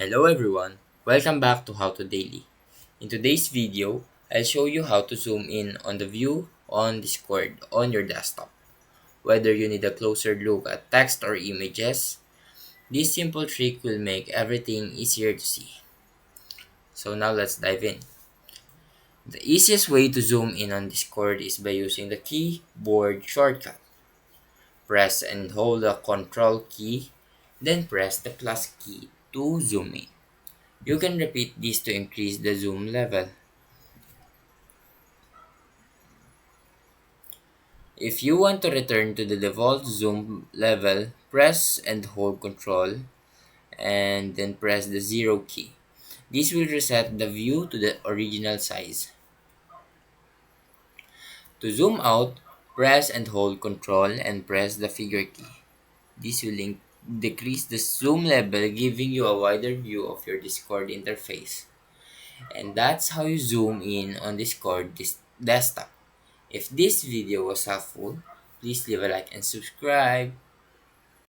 Hello everyone, welcome back to How to Daily. In today's video, I'll show you how to zoom in on the view on Discord on your desktop. Whether you need a closer look at text or images, this simple trick will make everything easier to see. So now let's dive in. The easiest way to zoom in on Discord is by using the keyboard shortcut. Press and hold the Control key, then press the plus key to zoom in. You can repeat this to increase the zoom level. If you want to return to the default zoom level, press and hold Ctrl and then press the 0 key. This will reset the view to the original size. To zoom out, press and hold Ctrl and press the figure key. This will decrease the zoom level, giving you a wider view of your Discord interface. And that's how you zoom in on Discord desktop. If this video was helpful, please leave a like and subscribe.